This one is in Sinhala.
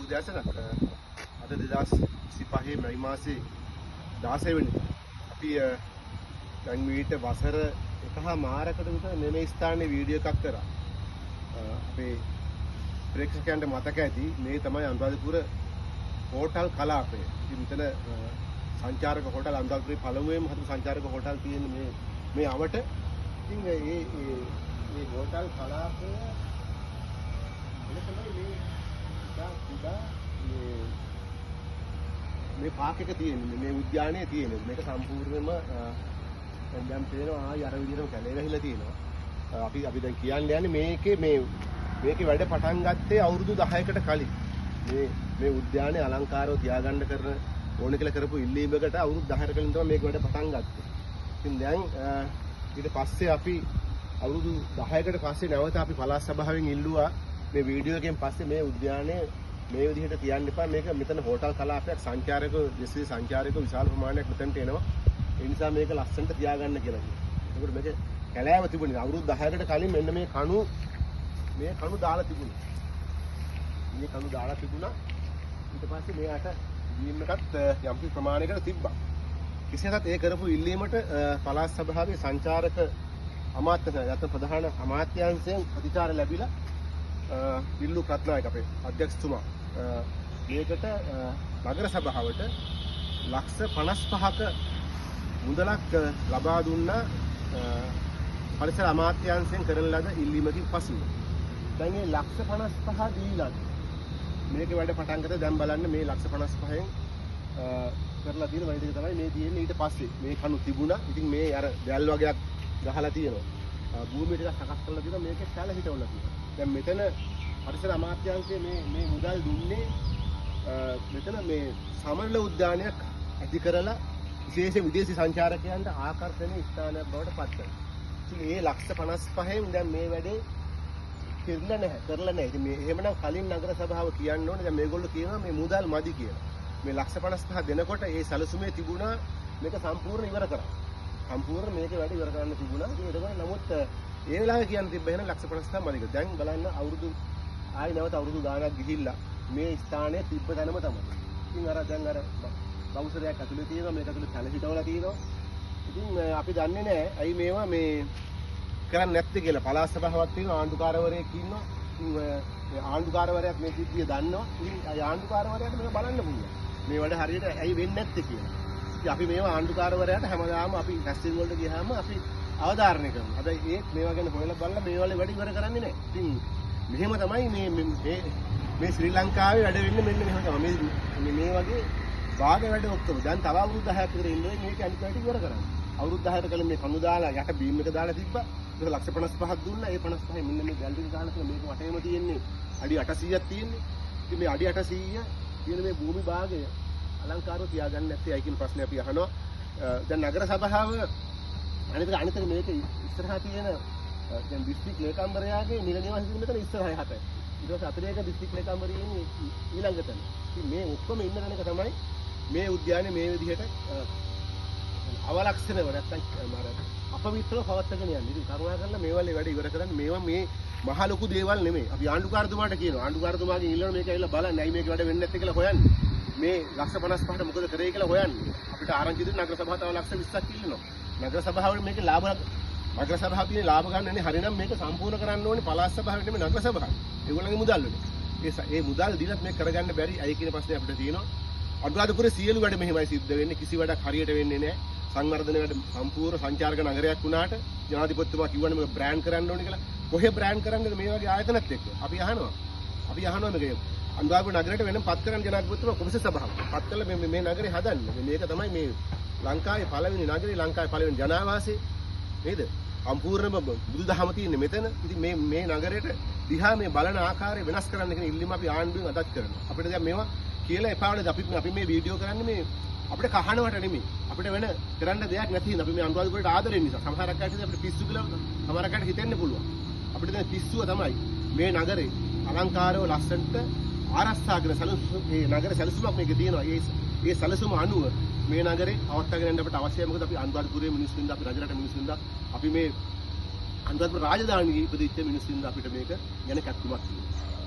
උදෑසන අද 2025 මැයි මාසේ 16 වෙනිදා අපි දැන් මීට වසර එකහමාරකට විතර මේ ස්ථානයේ වීඩියෝ එකක් කරා. අපේ ප්‍රේක්ෂකයන්ට මතක ඇති මේ තමයි අනුරාධපුර හෝටල් කලාපය. ඉතින් මෙතන සංචාරක හෝටල් අනුරාධපුරේ පළමුවෙන්ම හදපු සංචාරක හෝටල් තියෙන මේ අවට. ඉතින් මේ හෝටල් කලාපය මේ පාක් එක තියෙන්නේ මේ උද්‍යානයේ තියෙන්නේ මේක සම්පූර්ණයෙන්ම දැන් පේනවා ආයි අර විදිහටම කැලේ වැහිලා තියෙනවා. අපි දැන් කියන්න යන්නේ මේකේ වැඩ පටන් ගත්තේ අවුරුදු 10කට කලින්. මේ උද්‍යානයේ අලංකාරව තියාගන්න කරන ඕන කියලා කරපු ඉල්ලීමකට අවුරුදු 10කට කලින් තමයි මේක වැඩ පටන් ගත්තේ. ඉතින් දැන් ඊට පස්සේ අපි අවුරුදු 10කට පස්සේ නැවත අපි පළාත් සභාවෙන් ඉල්ලුවා මේ වීඩියෝ එකෙන් පස්සේ මේ උද්‍යානයේ මේ විදිහට තියන්න එපා. මෙතන හෝටල් කලාපයක් සංචාරක දෙස්වි සංචාරක විශාල ප්‍රමාණයක් මෙතනට එනවා. ඒ නිසා මේක ලස්සනට තියාගන්න කියලා කිව්වා. ඒකට මේක කැලෑව තිබුණේ අවුරුදු 10කට කලින් මෙන්න මේ කණු දාලා තිබුණා. මේ කණු දාලා තිබුණා. ඊට පස්සේ මෙයාට බීම් එකත් යම් කිසි ප්‍රමාණයකට තිබ්බා. කිසියකට ඒ කරපු ඉල්ලීමට පළාත් සභාවේ සංචාරක අමාත්‍ය යත ප්‍රධාන අමාත්‍යාංශයෙන් ප්‍රතිචාර ලැබිලා බිල්ලු රත්නායක අපේ අධ්‍යක්ෂතුමා මේකට නගර සභාවට ලක්ෂ 55ක මුදලක් ලබා දුන්නා පරිසර අමාත්‍යාංශයෙන් කරන ලද ඉල්ලීමකින් පසුව. දැන් මේ ලක්ෂ 55 දීලා මේකේ වැඩ පටන් ගත්තා. දැන් බලන්න මේ ලක්ෂ 55න් කරලා තියෙන වැඩ ටික තමයි මේ තියෙන්නේ. ඊට පස්සේ මේ කණු තිබුණා. ඉතින් මේ අර දැල් වගේක් ගහලා තියෙනවා. භූමිය ටික සකස් කරලා තියෙනවා. මේකේ සැල හිටවලා තියෙනවා. දැන් මෙතන පරිසර අමාත්‍යාංශයේ මේ මුදල් දුන්නේ මෙතන මේ සමනල උද්‍යානයක් ඇති කරලා විශේෂ විදේශී සංචාරකයන්ට ආකර්ෂණීය ස්ථානයක් බවට පත් කරනවා. ඉතින් මේ ලක්ෂ 55න් දැන් මේ වැඩේ කරලා නැහැ. ඉතින් මේ එහෙමනම් කලින් නගර සභාව කියන්න ඕනේ. දැන් මේගොල්ලෝ කියනවා මේ මුදල් මදි කියලා. මේ ලක්ෂ 55 දෙනකොට ඒ සැලසුමේ තිබුණා මේක සම්පූර්ණ ඉවර කරා. සම්පූර්ණ මේක වැඩ ඉවර කරන්න තිබුණා. ඒක නමුත් ඒ වෙලාවේ කියන්න තිබ්බ එහෙනම් ලක්ෂ 55 මදික. දැන් බලන්න ආයි නැවත අවුරුදු ගාණක් ගිහිල්ලා මේ ස්ථානයේ තිබ්බ තැනම තමයි. ඉතින් දැන් බවුසරයක් ඇතුලේ තියෙනවා. මේක ඇතුලේ සැල හිටවලා තියෙනවා. ඉතින් අපි දන්නේ නැහැ ඇයි මේවා මේ කරන්නේ නැත්තේ කියලා. පළාත් සභාවක් තියෙනවා. ආණ්ඩුකාරවරයෙක් ඉන්නවා. ඉතින් ආණ්ඩුකාරවරයාත් මේ සිද්ධිය දන්නවා. ඉතින් ආණ්ඩුකාරවරයාට මේක බලන්න පුළුවන්. මේ වැඩ හරියට ඇයි වෙන්නේ නැත්තේ කියලා. ඉතින් අපි මේවා ආණ්ඩුකාරවරයාට හැමදාම අපි ටැස්ටිං වලට ගියාම අපි අවධාරණය කරනවා. හැබැයි මේවා ගැන හොයලා බලලා මේ වල වැඩ ඉවර කරන්නේ නැහැ. ඉතින් මෙහෙම තමයි මේ ශ්‍රී ලංකාවේ වැඩ වෙන්නේ මෙන්න මෙහෙම තමයි. මේ වගේ භාග වැඩ ඔක්කොම දැන් තව අවුරුදු 10ක් විතර ඉන්නේ මේක අනිත් වැඩ ඉවර කරන්න. අවුරුදු 10කට කලින් මේ කණු දාලා යට බීම් එක දාලා තිබ්බා. ඒක ලක්ෂ 55ක් දුන්නා. ඒ 55 මෙන්න මේ ගැල්ඩින් දාලා තියෙන මේක වටේම තියෙන්නේ අඩි 800ක් තියෙන්නේ. ඉතින් මේ අඩි 800 තියෙන මේ භූමි භාගය අලංකාරව තියාගන්න නැත්තේ අයි කියන ප්‍රශ්නේ අපි අහනවා. දැන් නගර සභාව අනිත් මේක ඉස්සරහා තියෙන දැන් දිස්ත්‍රික් ලේකම්වරයාගේ නිල නිවාසිතුන් මෙතන ඉස්සරහා හතයි. ඊට පස්සේ අතිරේක දිස්ත්‍රික් ලේකම්වරයා ඉන්නේ ඊළඟ තැන. ඉතින් මේ ඔක්කොම ඉන්න තැනක තමයි මේ උද්‍යානයේ මේ විදිහට අවලක්ෂණව නැත්තම් අපවිත්‍රව පවත්වාගෙන යන්නේ. ඉතින් කරුණාකරලා මේවල වැඩ ඉවර කරන්න. මේවා මේ මහ ලොකු දේවල් නෙමෙයි. අපි ආණ්ඩුකාරතුමාට කියනවා. ආණ්ඩුකාරතුමාගෙන් ඉල්ලනවා මේක ඇවිල්ලා බලන්න. ඇයි මේක වැඩ වෙන්නේ නැත්තේ කියලා හොයන්නේ. මේ ලක්ෂ 55ට මොකද කරේ කියලා හොයන්නේ. අපිට ආරංචි දෙන්න නගර සභාව තව ලක්ෂ 20ක් ඉල්ලනවා. නගර සභාවට මේකේ ලාභ නගර සභාවේ ලාභ ගන්නනේ හරිනම් මේක සම්පූර්ණ කරන්න ඕනේ පළාත් සභාවට නෙමෙයි නගර සභාව. ඒගොල්ලන්ගේ මුදල් වලින්. ඒ මුදල් දීලත් මේක කරගන්න බැරි අය කියන ප්‍රශ්නේ අපිට තියෙනවා. අනුරාධපුරේ සියලු වැඩ මෙහෙමයි සිද්ධ වෙන්නේ. කිසි වැඩක් හරියට වෙන්නේ නැහැ. සංවර්ධන වැඩ සම්පූර්ණ සංචාරක නගරයක් වුණාට ජනාධිපතිතුමා කිව්වනේ මේක බ්‍රෑන්ඩ් කරන්න ඕනේ කියලා. කොහේ බ්‍රෑන්ඩ් කරන්නද මේ වගේ ආයතනත් එක්ක? අපි අහනවා මේක අනුරාධපුර නගරයට වෙනම පත් කරන්න ජනාධිපතිතුමා කොමිසම සභාව. පත් කළා මේ නගරේ හදන්න. මේක තමයි මේ ලංකාවේ පළවෙනි නගරේ ලංකාවේ පළවෙනි ජනාවාසය නේද? සම්පූර්ණම බුදුදහම තියෙන්නේ මෙතන. ඉතින් මේ නගරයට දිහා මේ බලන ආකාරය වෙනස් කරන්න කියන ඉල්ලීම අපි ආණ්ඩුවෙන් අදත් කරනවා. අපිට දැන් මේවා කියලා එපා වුණාද අපි මේ වීඩියෝ කරන්නේ මේ අපිට කහනවට නෙමෙයි. අපිට වෙන කරන්න දෙයක් නැති හින්දා අපි මේ අනුරාධපුරයට ආදරෙන් නිසා සමහරක් අයට අපිට පිස්සු කියලා සමහරක් අයට හිතෙන්න පුළුවන්. අපිට දැන් පිස්සුව තමයි මේ නගරේ අලංකාරව ලස්සනට ආරක්ෂා කරන ඒ නගර සැලසුමක් මේකේ තියෙනවා. ඒ සැලසුම අනුව මේ නගරේ අවස්ථාවගෙන යන්න අපිට අවශ්‍යයි. මොකද අපි අනුරාධපුරයේ මිනිස්සු ඉඳලා අපි රජරට මිනිස්සු ඉඳලා අපි මේ අනුරාධපුර රාජධානියේ ඉපදිච්ච මිනිස්සු ඉඳලා අපිට මේක ගැන කැක්කුමක් තියෙනවා.